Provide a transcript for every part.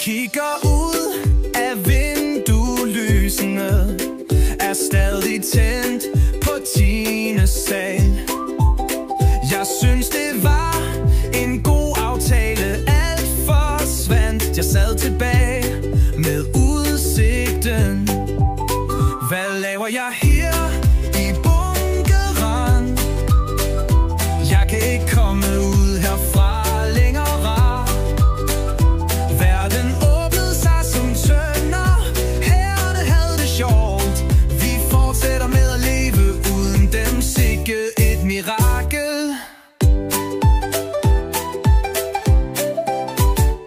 Kigger ud af vinduelysene, er stadig tændt på 10. sal. Jeg synes det var en god aftale, alt forsvandt. Jeg sad tilbage med udsigten. Hvad laver jeg her i bunkeren? Jeg kan ikke komme ud herfra længere. Verden åbnede sig som tønder. Herne havde det sjovt. Vi fortsætter med at leve uden dem. Sikke et mirakel.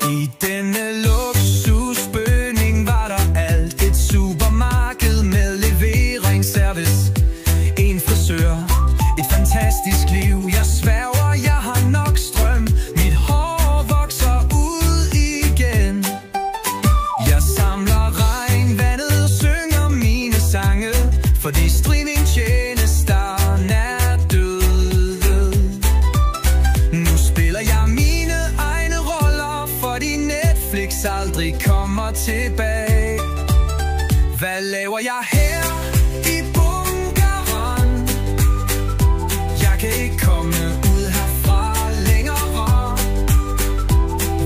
I denne luksusbygning var der alt. Et supermarked med leveringsservice, en frisør, et fantastisk liv. Jeg sværger, jeg har nok strøm. Mit hår vokser ud igen. Jeg samler regnvandet og synger mine sange, fordi streamingtjenesterne er døde. Nu spiller jeg mine egne roller, fordi Netflix aldrig kommer tilbage. Hvad laver jeg her i bunkeren? Jeg kan ikke komme ud herfra længere.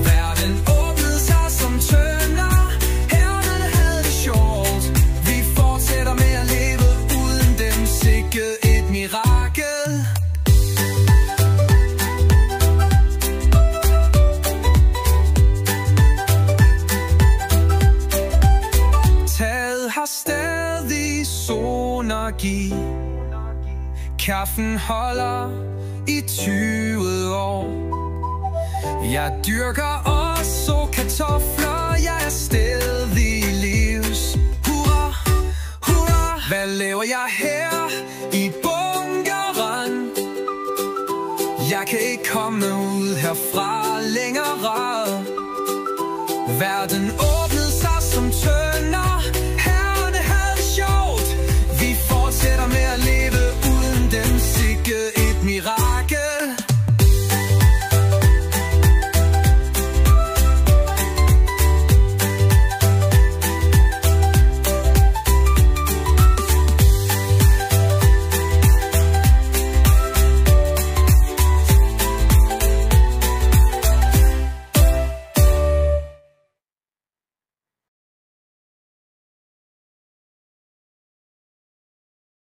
Verden åbnede sig som tønder. Hernede havde det sjovt. Vi fortsætter med at leve uden dem. Sikke et mirakel. Taget har stadig sonergi. Kaffen holder i 20 år. Jeg dyrker også kartofler. Jeg er stadig livs. Hurra, hurra. Hvad laver jeg her i bunkeren? Jeg kan ikke komme ud herfra længere. Verden